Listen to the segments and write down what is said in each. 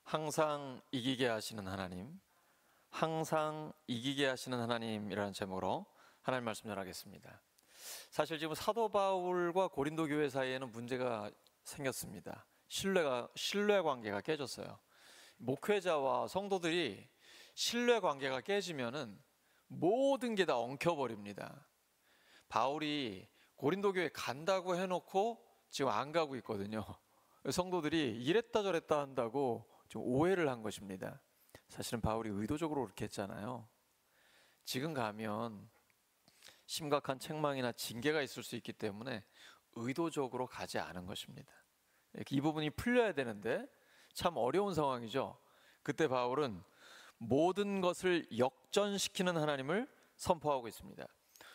항상 이기게 하시는 하나님, 항상 이기게 하시는 하나님이라는 제목으로 하나님 말씀 전하겠습니다. 사실 지금 사도 바울과 고린도 교회 사이에는 문제가 생겼습니다. 신뢰 관계가 깨졌어요. 목회자와 성도들이 신뢰 관계가 깨지면은 모든 게 다 엉켜버립니다. 바울이 고린도 교회 간다고 해놓고 지금 안 가고 있거든요. 성도들이 이랬다 저랬다 한다고 좀 오해를 한 것입니다. 사실은 바울이 의도적으로 그렇게 했잖아요. 지금 가면 심각한 책망이나 징계가 있을 수 있기 때문에 의도적으로 가지 않은 것입니다. 이 부분이 풀려야 되는데 참 어려운 상황이죠. 그때 바울은 모든 것을 역전시키는 하나님을 선포하고 있습니다.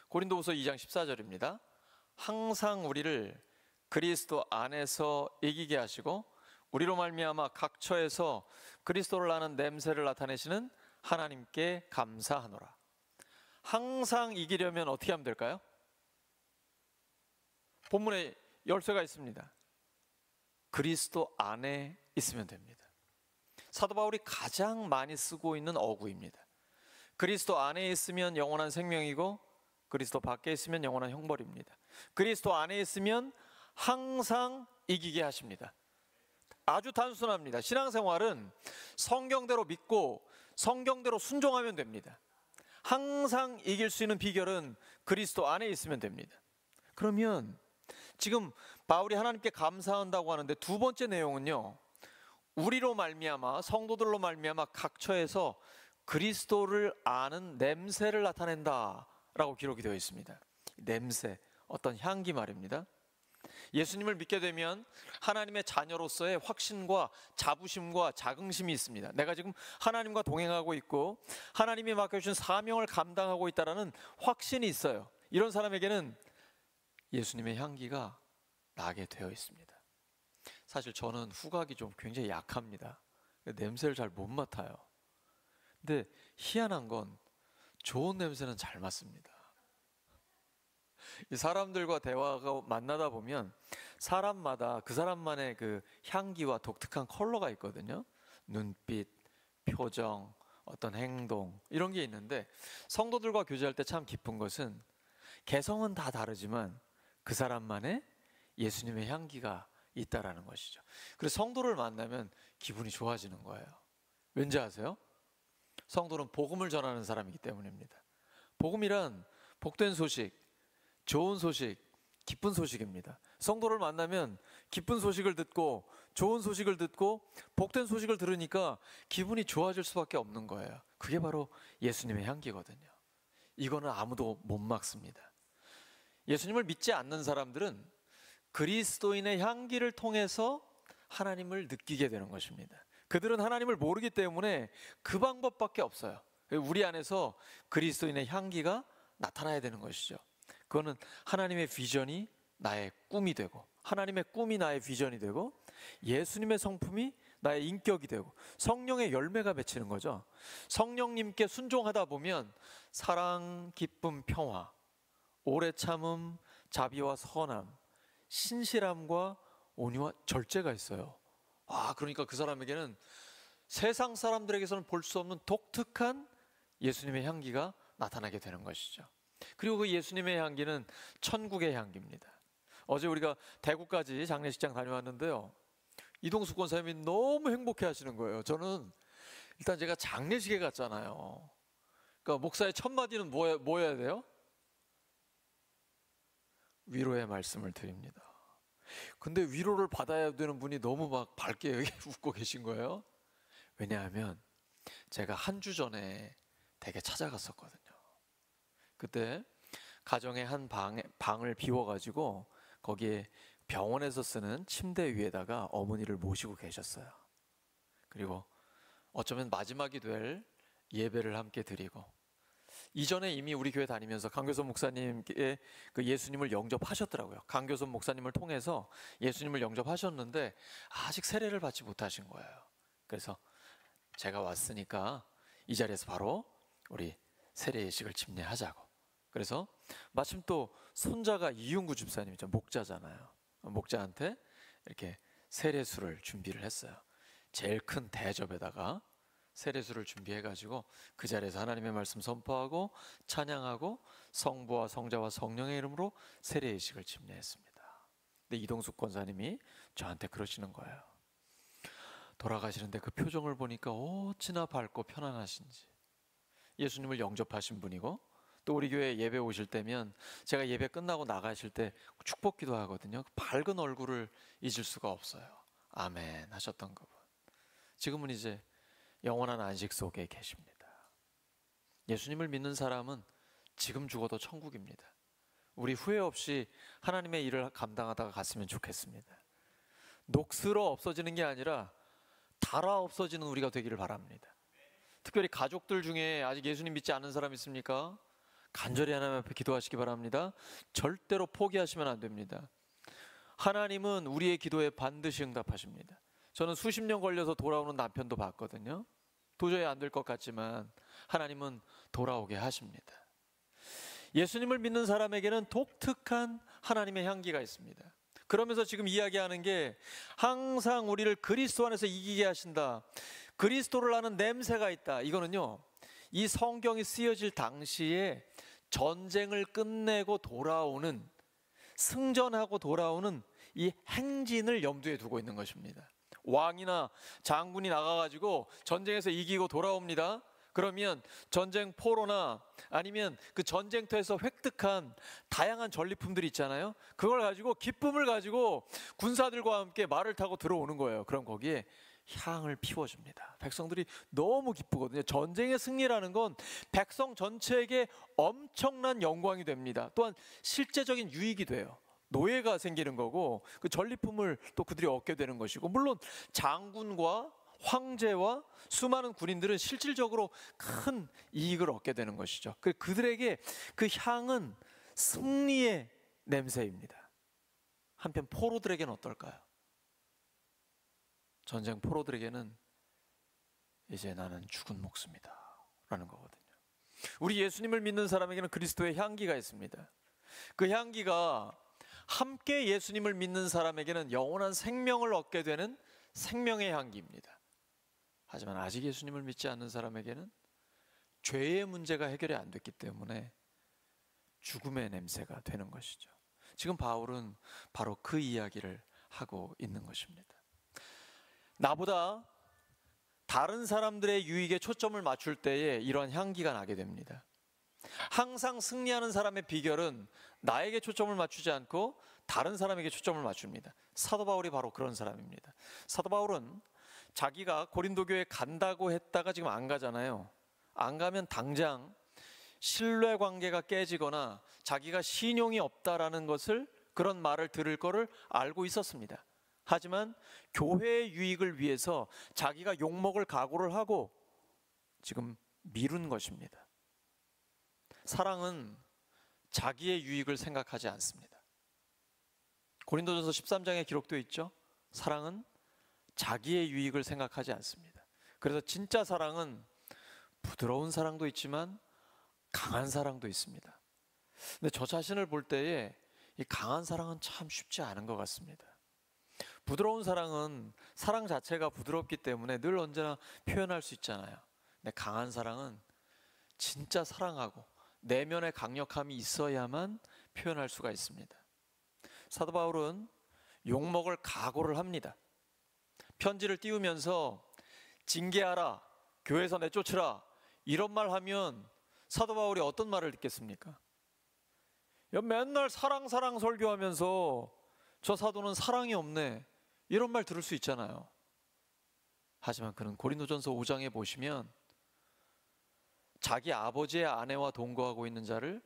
고린도후서 2장 14절입니다. 항상 우리를 그리스도 안에서 이기게 하시고 우리로 말미암아 각 처에서 그리스도를 아는 냄새를 나타내시는 하나님께 감사하노라. 항상 이기려면 어떻게 하면 될까요? 본문에 열쇠가 있습니다. 그리스도 안에 있으면 됩니다. 사도 바울이 가장 많이 쓰고 있는 어구입니다. 그리스도 안에 있으면 영원한 생명이고 그리스도 밖에 있으면 영원한 형벌입니다. 그리스도 안에 있으면 항상 이기게 하십니다. 아주 단순합니다. 신앙생활은 성경대로 믿고 성경대로 순종하면 됩니다. 항상 이길 수 있는 비결은 그리스도 안에 있으면 됩니다. 그러면 지금 바울이 하나님께 감사한다고 하는데 두 번째 내용은요, 우리로 말미암아 성도들로 말미암아 각 처에서 그리스도를 아는 냄새를 나타낸다 라고 기록이 되어 있습니다. 냄새, 어떤 향기 말입니다. 예수님을 믿게 되면 하나님의 자녀로서의 확신과 자부심과 자긍심이 있습니다. 내가 지금 하나님과 동행하고 있고 하나님이 맡겨주신 사명을 감당하고 있다는 확신이 있어요. 이런 사람에게는 예수님의 향기가 나게 되어 있습니다. 사실 저는 후각이 좀 굉장히 약합니다. 냄새를 잘 못 맡아요. 근데 희한한 건 좋은 냄새는 잘 맡습니다. 사람들과 대화가 만나다 보면 사람마다 그 사람만의 그 향기와 독특한 컬러가 있거든요. 눈빛, 표정, 어떤 행동 이런 게 있는데 성도들과 교제할 때 참 기쁜 것은 개성은 다 다르지만 그 사람만의 예수님의 향기가 있다라는 것이죠. 그래서 성도를 만나면 기분이 좋아지는 거예요. 왠지 아세요? 성도는 복음을 전하는 사람이기 때문입니다. 복음이란 복된 소식, 좋은 소식, 기쁜 소식입니다. 성도를 만나면 기쁜 소식을 듣고 좋은 소식을 듣고 복된 소식을 들으니까 기분이 좋아질 수밖에 없는 거예요. 그게 바로 예수님의 향기거든요. 이거는 아무도 못 막습니다. 예수님을 믿지 않는 사람들은 그리스도인의 향기를 통해서 하나님을 느끼게 되는 것입니다. 그들은 하나님을 모르기 때문에 그 방법밖에 없어요. 우리 안에서 그리스도인의 향기가 나타나야 되는 것이죠. 그거는 하나님의 비전이 나의 꿈이 되고 하나님의 꿈이 나의 비전이 되고 예수님의 성품이 나의 인격이 되고 성령의 열매가 맺히는 거죠. 성령님께 순종하다 보면 사랑, 기쁨, 평화, 오래 참음, 자비와 선함, 신실함과 온유와 절제가 있어요. 그러니까 그 사람에게는 세상 사람들에게서는 볼 수 없는 독특한 예수님의 향기가 나타나게 되는 것이죠. 그리고 그 예수님의 향기는 천국의 향기입니다. 어제 우리가 대구까지 장례식장 다녀왔는데요, 이동숙 권사님이 너무 행복해 하시는 거예요. 저는 일단 제가 장례식에 갔잖아요. 그러니까 목사의 첫 마디는 뭐 해야 돼요? 위로의 말씀을 드립니다. 근데 위로를 받아야 되는 분이 너무 막 밝게 웃고 계신 거예요. 왜냐하면 제가 한 주 전에 댁에 찾아갔었거든요. 그때 가정의 한 방을 비워가지고 거기에 병원에서 쓰는 침대 위에다가 어머니를 모시고 계셨어요. 그리고 어쩌면 마지막이 될 예배를 함께 드리고, 이전에 이미 우리 교회 다니면서 강교선 목사님께 그 예수님을 영접하셨더라고요. 강교선 목사님을 통해서 예수님을 영접하셨는데 아직 세례를 받지 못하신 거예요. 그래서 제가 왔으니까 이 자리에서 바로 우리 세례 예식을 집례하자고. 그래서 마침 또 손자가 이윤구 집사님이죠. 목자잖아요. 목자한테 이렇게 세례수를 준비를 했어요. 제일 큰 대접에다가 세례수를 준비해가지고 그 자리에서 하나님의 말씀 선포하고 찬양하고 성부와 성자와 성령의 이름으로 세례의식을 집례했습니다. 근데 이동숙 권사님이 저한테 그러시는 거예요. 돌아가시는데 그 표정을 보니까 어찌나 밝고 편안하신지. 예수님을 영접하신 분이고, 또 우리 교회 예배 오실 때면 제가 예배 끝나고 나가실 때 축복 기도하거든요. 밝은 얼굴을 잊을 수가 없어요. 아멘 하셨던 그분, 지금은 이제 영원한 안식 속에 계십니다. 예수님을 믿는 사람은 지금 죽어도 천국입니다. 우리 후회 없이 하나님의 일을 감당하다가 갔으면 좋겠습니다. 녹슬어 없어지는 게 아니라 닳아 없어지는 우리가 되기를 바랍니다. 특별히 가족들 중에 아직 예수님 믿지 않는 사람 있습니까? 간절히 하나님 앞에 기도하시기 바랍니다. 절대로 포기하시면 안 됩니다. 하나님은 우리의 기도에 반드시 응답하십니다. 저는 수십 년 걸려서 돌아오는 남편도 봤거든요. 도저히 안 될 것 같지만 하나님은 돌아오게 하십니다. 예수님을 믿는 사람에게는 독특한 하나님의 향기가 있습니다. 그러면서 지금 이야기하는 게 항상 우리를 그리스도 안에서 이기게 하신다, 그리스도를 아는 냄새가 있다. 이거는요, 이 성경이 쓰여질 당시에 전쟁을 끝내고 돌아오는, 승전하고 돌아오는 이 행진을 염두에 두고 있는 것입니다. 왕이나 장군이 나가가지고 전쟁에서 이기고 돌아옵니다. 그러면 전쟁 포로나 아니면 그 전쟁터에서 획득한 다양한 전리품들이 있잖아요. 그걸 가지고, 기쁨을 가지고 군사들과 함께 말을 타고 들어오는 거예요. 그럼 거기에 향을 피워줍니다. 백성들이 너무 기쁘거든요. 전쟁의 승리라는 건 백성 전체에게 엄청난 영광이 됩니다. 또한 실제적인 유익이 돼요. 노예가 생기는 거고, 그 전리품을 또 그들이 얻게 되는 것이고, 물론 장군과 황제와 수많은 군인들은 실질적으로 큰 이익을 얻게 되는 것이죠. 그들에게 그 향은 승리의 냄새입니다. 한편 포로들에게는 어떨까요? 전쟁 포로들에게는 이제 나는 죽은 목숨이다 라는 거거든요. 우리 예수님을 믿는 사람에게는 그리스도의 향기가 있습니다. 그 향기가 함께 예수님을 믿는 사람에게는 영원한 생명을 얻게 되는 생명의 향기입니다. 하지만 아직 예수님을 믿지 않는 사람에게는 죄의 문제가 해결이 안 됐기 때문에 죽음의 냄새가 되는 것이죠. 지금 바울은 바로 그 이야기를 하고 있는 것입니다. 나보다 다른 사람들의 유익에 초점을 맞출 때에 이러한 향기가 나게 됩니다. 항상 승리하는 사람의 비결은 나에게 초점을 맞추지 않고 다른 사람에게 초점을 맞춥니다. 사도 바울이 바로 그런 사람입니다. 사도 바울은 자기가 고린도 교회에 간다고 했다가 지금 안 가잖아요. 안 가면 당장 신뢰 관계가 깨지거나 자기가 신용이 없다라는 것을, 그런 말을 들을 거를 알고 있었습니다. 하지만 교회의 유익을 위해서 자기가 욕먹을 각오를 하고 지금 미룬 것입니다. 사랑은 자기의 유익을 생각하지 않습니다. 고린도전서 13장에 기록되어 있죠. 사랑은 자기의 유익을 생각하지 않습니다. 그래서 진짜 사랑은 부드러운 사랑도 있지만 강한 사랑도 있습니다. 근데 저 자신을 볼 때에 이 강한 사랑은 참 쉽지 않은 것 같습니다. 부드러운 사랑은 사랑 자체가 부드럽기 때문에 늘 언제나 표현할 수 있잖아요. 근데 강한 사랑은 진짜 사랑하고 내면의 강력함이 있어야만 표현할 수가 있습니다. 사도 바울은 욕먹을 각오를 합니다. 편지를 띄우면서 징계하라, 교회에서 내쫓으라, 이런 말 하면 사도 바울이 어떤 말을 듣겠습니까? 맨날 사랑 설교하면서 저 사도는 사랑이 없네, 이런 말 들을 수 있잖아요. 하지만 그는 고린도전서 5장에 보시면 자기 아버지의 아내와 동거하고 있는 자를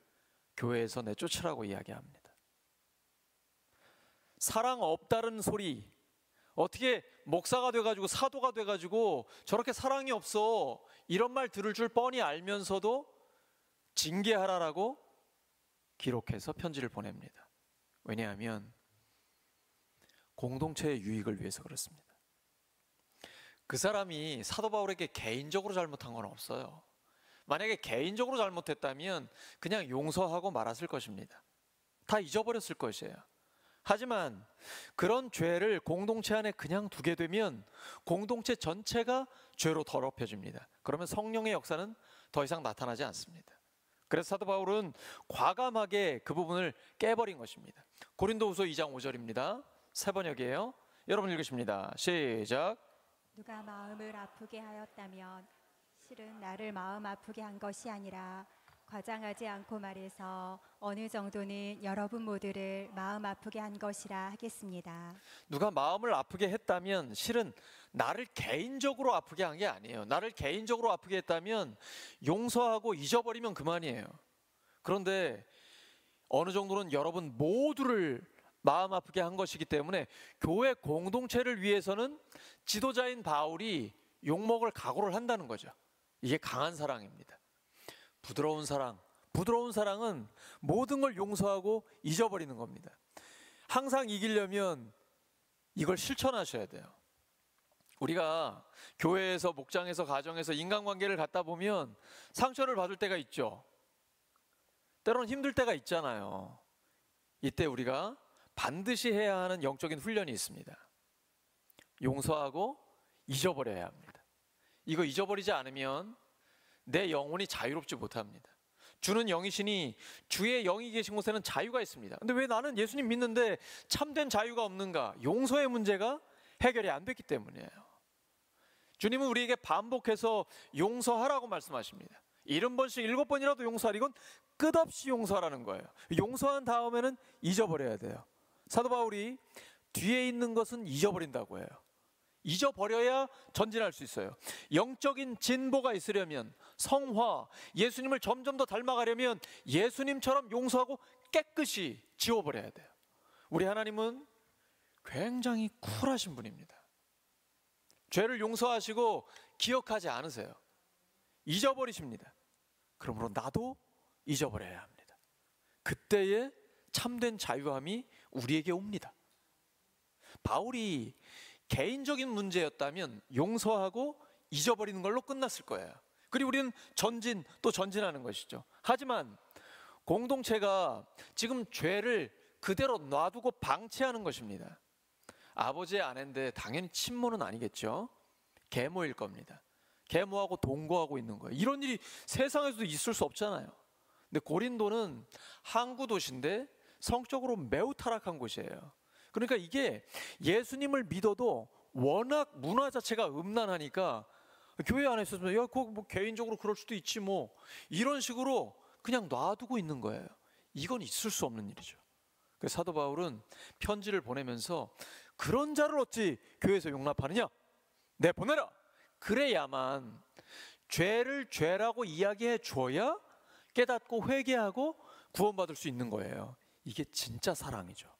교회에서 내쫓으라고 이야기합니다. 사랑 없다는 소리, 어떻게 목사가 돼가지고 사도가 돼가지고 저렇게 사랑이 없어, 이런 말 들을 줄 뻔히 알면서도 징계하라라고 기록해서 편지를 보냅니다. 왜냐하면 공동체의 유익을 위해서 그렇습니다. 그 사람이 사도 바울에게 개인적으로 잘못한 건 없어요. 만약에 개인적으로 잘못했다면 그냥 용서하고 말았을 것입니다. 다 잊어버렸을 것이에요. 하지만 그런 죄를 공동체 안에 그냥 두게 되면 공동체 전체가 죄로 더럽혀집니다. 그러면 성령의 역사는 더 이상 나타나지 않습니다. 그래서 사도 바울은 과감하게 그 부분을 깨버린 것입니다. 고린도후서 2장 5절입니다. 세 번역이에요. 여러분 읽으십니다. 시작. 누가 마음을 아프게 하였다면 실은 나를 마음 아프게 한 것이 아니라, 과장하지 않고 말해서 어느 정도는 여러분 모두를 마음 아프게 한 것이라 하겠습니다. 누가 마음을 아프게 했다면 실은 나를 개인적으로 아프게 한 게 아니에요. 나를 개인적으로 아프게 했다면 용서하고 잊어버리면 그만이에요. 그런데 어느 정도는 여러분 모두를 마음 아프게 한 것이기 때문에 교회 공동체를 위해서는 지도자인 바울이 욕먹을 각오를 한다는 거죠. 이게 강한 사랑입니다. 부드러운 사랑은 모든 걸 용서하고 잊어버리는 겁니다. 항상 이기려면 이걸 실천하셔야 돼요. 우리가 교회에서, 목장에서, 가정에서 인간관계를 갖다 보면 상처를 받을 때가 있죠. 때로는 힘들 때가 있잖아요. 이때 우리가 반드시 해야 하는 영적인 훈련이 있습니다. 용서하고 잊어버려야 합니다. 이거 잊어버리지 않으면 내 영혼이 자유롭지 못합니다. 주는 영이시니 주의 영이 계신 곳에는 자유가 있습니다. 근데 왜 나는 예수님 믿는데 참된 자유가 없는가? 용서의 문제가 해결이 안 됐기 때문이에요. 주님은 우리에게 반복해서 용서하라고 말씀하십니다. 70번씩 7번이라도 용서하라. 이건 끝없이 용서하라는 거예요. 용서한 다음에는 잊어버려야 돼요. 사도 바울이 뒤에 있는 것은 잊어버린다고 해요. 잊어버려야 전진할 수 있어요. 영적인 진보가 있으려면, 성화, 예수님을 점점 더 닮아가려면 예수님처럼 용서하고 깨끗이 지워버려야 돼요. 우리 하나님은 굉장히 쿨하신 분입니다. 죄를 용서하시고 기억하지 않으세요. 잊어버리십니다. 그러므로 나도 잊어버려야 합니다. 그때에 참된 자유함이 우리에게 옵니다. 바울이 개인적인 문제였다면 용서하고 잊어버리는 걸로 끝났을 거예요. 그리고 우리는 또 전진하는 것이죠. 하지만 공동체가 지금 죄를 그대로 놔두고 방치하는 것입니다. 아버지의 아내인데 당연히 친모는 아니겠죠. 계모일 겁니다. 계모하고 동거하고 있는 거예요. 이런 일이 세상에서도 있을 수 없잖아요. 근데 고린도는 항구 도시인데 성적으로 매우 타락한 곳이에요. 그러니까 이게 예수님을 믿어도 워낙 문화 자체가 음란하니까 교회 안에서 야, 그거 뭐 개인적으로 그럴 수도 있지 뭐 이런 식으로 그냥 놔두고 있는 거예요. 이건 있을 수 없는 일이죠. 그래서 사도 바울은 편지를 보내면서 그런 자를 어찌 교회에서 용납하느냐? 내보내라. 그래야만 죄를 죄라고 이야기해 줘야 깨닫고 회개하고 구원받을 수 있는 거예요. 이게 진짜 사랑이죠.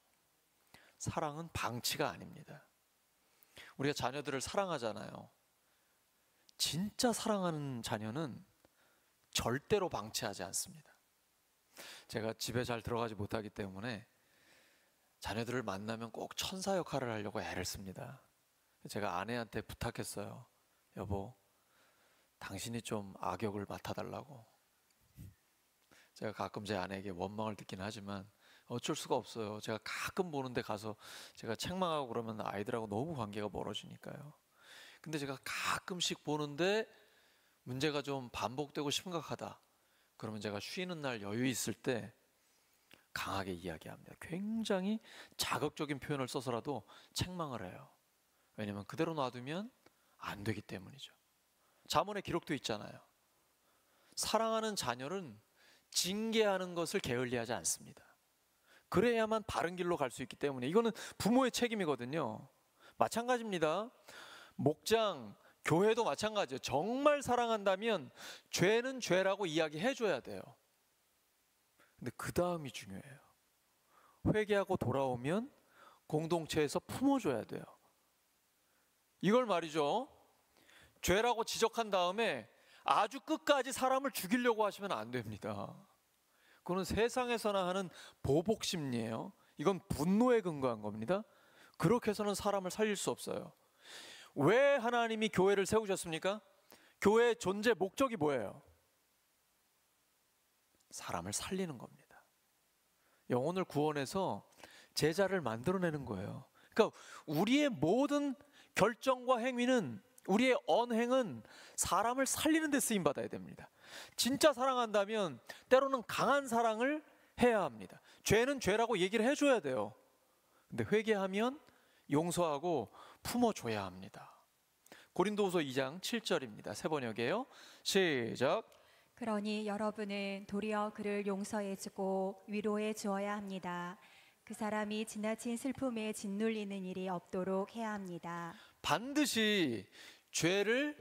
사랑은 방치가 아닙니다. 우리가 자녀들을 사랑하잖아요. 진짜 사랑하는 자녀는 절대로 방치하지 않습니다. 제가 집에 잘 들어가지 못하기 때문에 자녀들을 만나면 꼭 천사 역할을 하려고 애를 씁니다. 제가 아내한테 부탁했어요. 여보, 당신이 좀 악역을 맡아달라고. 제가 가끔 제 아내에게 원망을 듣긴 하지만 어쩔 수가 없어요. 제가 가끔 보는데 가서 제가 책망하고 그러면 아이들하고 너무 관계가 멀어지니까요. 근데 제가 가끔씩 보는데 문제가 좀 반복되고 심각하다. 그러면 제가 쉬는 날 여유 있을 때 강하게 이야기합니다. 굉장히 자극적인 표현을 써서라도 책망을 해요. 왜냐하면 그대로 놔두면 안 되기 때문이죠. 잠언에 기록도 있잖아요. 사랑하는 자녀는 징계하는 것을 게을리하지 않습니다. 그래야만 바른 길로 갈 수 있기 때문에 이거는 부모의 책임이거든요. 마찬가지입니다. 목장, 교회도 마찬가지예요. 정말 사랑한다면 죄는 죄라고 이야기해 줘야 돼요. 근데 그 다음이 중요해요. 회개하고 돌아오면 공동체에서 품어줘야 돼요. 이걸 말이죠. 죄라고 지적한 다음에 아주 끝까지 사람을 죽이려고 하시면 안 됩니다. 그거는 세상에서나 하는 보복 심리예요. 이건 분노에 근거한 겁니다. 그렇게 해서는 사람을 살릴 수 없어요. 왜 하나님이 교회를 세우셨습니까? 교회의 존재 목적이 뭐예요? 사람을 살리는 겁니다. 영혼을 구원해서 제자를 만들어내는 거예요. 그러니까 우리의 모든 결정과 행위는, 우리의 언행은 사람을 살리는 데 쓰임 받아야 됩니다. 진짜 사랑한다면 때로는 강한 사랑을 해야 합니다. 죄는 죄라고 얘기를 해줘야 돼요. 근데 회개하면 용서하고 품어줘야 합니다. 고린도후서 2장 7절입니다. 새 번역이에요. 시작. 그러니 여러분은 도리어 그를 용서해주고 위로해 주어야 합니다. 그 사람이 지나친 슬픔에 짓눌리는 일이 없도록 해야 합니다. 반드시 죄를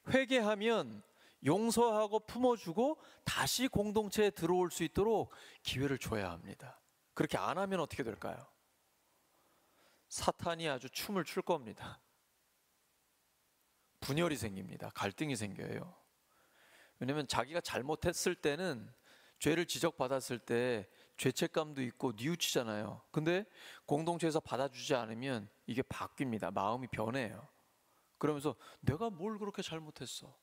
회개하면 용서하고 품어주고 다시 공동체에 들어올 수 있도록 기회를 줘야 합니다. 그렇게 안 하면 어떻게 될까요? 사탄이 아주 춤을 출 겁니다. 분열이 생깁니다. 갈등이 생겨요. 왜냐하면 자기가 잘못했을 때는, 죄를 지적받았을 때 죄책감도 있고 뉘우치잖아요. 근데 공동체에서 받아주지 않으면 이게 바뀝니다. 마음이 변해요. 그러면서 내가 뭘 그렇게 잘못했어?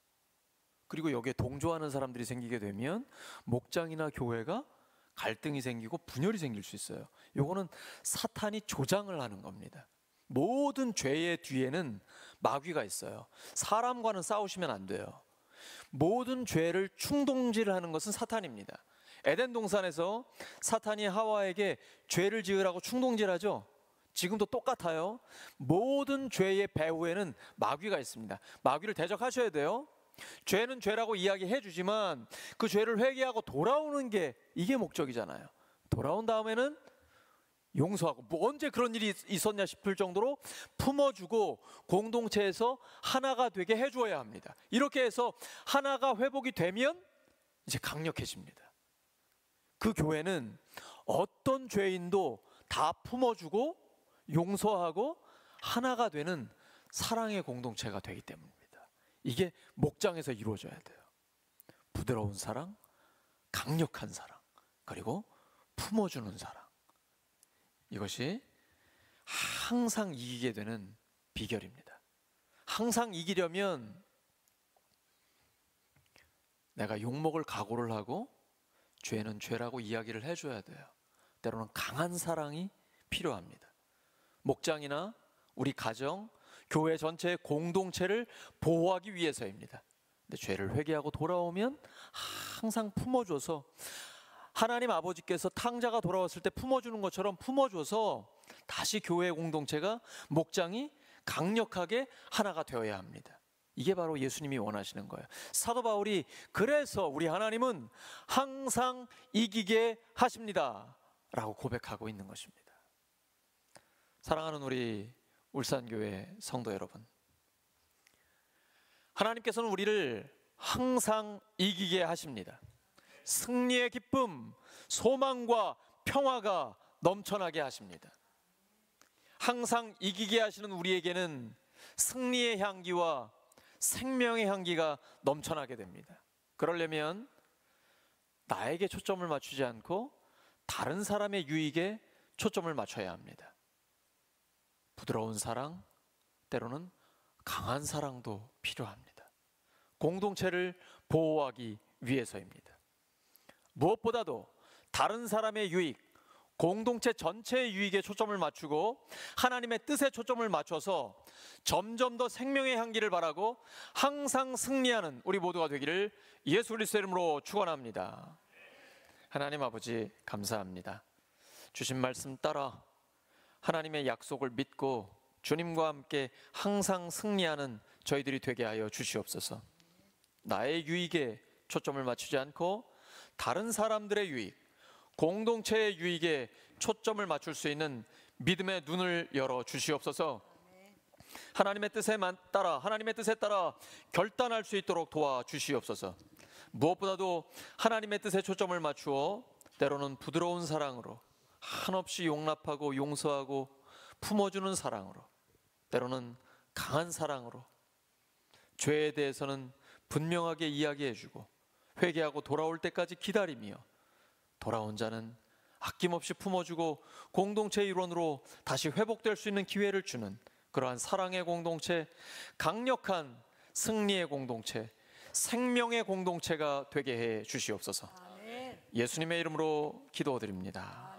그리고 여기에 동조하는 사람들이 생기게 되면 목장이나 교회가 갈등이 생기고 분열이 생길 수 있어요. 요거는 사탄이 조장을 하는 겁니다. 모든 죄의 뒤에는 마귀가 있어요. 사람과는 싸우시면 안 돼요. 모든 죄를 충동질하는 것은 사탄입니다. 에덴 동산에서 사탄이 하와에게 죄를 지으라고 충동질하죠. 지금도 똑같아요. 모든 죄의 배후에는 마귀가 있습니다. 마귀를 대적하셔야 돼요. 죄는 죄라고 이야기해 주지만 그 죄를 회개하고 돌아오는 게, 이게 목적이잖아요. 돌아온 다음에는 용서하고, 뭐 언제 그런 일이 있었냐 싶을 정도로 품어주고 공동체에서 하나가 되게 해줘야 합니다. 이렇게 해서 하나가 회복이 되면 이제 강력해집니다. 그 교회는 어떤 죄인도 다 품어주고 용서하고 하나가 되는 사랑의 공동체가 되기 때문입니다. 이게 목장에서 이루어져야 돼요. 부드러운 사랑, 강력한 사랑, 그리고 품어주는 사랑. 이것이 항상 이기게 되는 비결입니다. 항상 이기려면 내가 욕먹을 각오를 하고 죄는 죄라고 이야기를 해줘야 돼요. 때로는 강한 사랑이 필요합니다. 목장이나 우리 가정, 교회 전체의 공동체를 보호하기 위해서입니다. 근데 죄를 회개하고 돌아오면 항상 품어줘서, 하나님 아버지께서 탕자가 돌아왔을 때 품어주는 것처럼 품어줘서 다시 교회 공동체가, 목장이 강력하게 하나가 되어야 합니다. 이게 바로 예수님이 원하시는 거예요. 사도 바울이 그래서 우리 하나님은 항상 이기게 하십니다 라고 고백하고 있는 것입니다. 사랑하는 우리 울산교회 성도 여러분, 하나님께서는 우리를 항상 이기게 하십니다. 승리의 기쁨, 소망과 평화가 넘쳐나게 하십니다. 항상 이기게 하시는 우리에게는 승리의 향기와 생명의 향기가 넘쳐나게 됩니다. 그러려면 나에게 초점을 맞추지 않고 다른 사람의 유익에 초점을 맞춰야 합니다. 부드러운 사랑, 때로는 강한 사랑도 필요합니다. 공동체를 보호하기 위해서입니다. 무엇보다도 다른 사람의 유익, 공동체 전체의 유익에 초점을 맞추고 하나님의 뜻에 초점을 맞춰서 점점 더 생명의 향기를 바라고 항상 승리하는 우리 모두가 되기를 예수 그리스도 이름으로 축원합니다. 하나님 아버지 감사합니다. 주신 말씀 따라 하나님의 약속을 믿고 주님과 함께 항상 승리하는 저희들이 되게 하여 주시옵소서. 나의 유익에 초점을 맞추지 않고 다른 사람들의 유익, 공동체의 유익에 초점을 맞출 수 있는 믿음의 눈을 열어 주시옵소서. 하나님의 뜻에 따라 결단할 수 있도록 도와주시옵소서. 무엇보다도 하나님의 뜻에 초점을 맞추어 때로는 부드러운 사랑으로, 한없이 용납하고 용서하고 품어주는 사랑으로, 때로는 강한 사랑으로 죄에 대해서는 분명하게 이야기해주고 회개하고 돌아올 때까지 기다리며, 돌아온 자는 아낌없이 품어주고 공동체 일원으로 다시 회복될 수 있는 기회를 주는 그러한 사랑의 공동체, 강력한 승리의 공동체, 생명의 공동체가 되게 해 주시옵소서. 예수님의 이름으로 기도드립니다.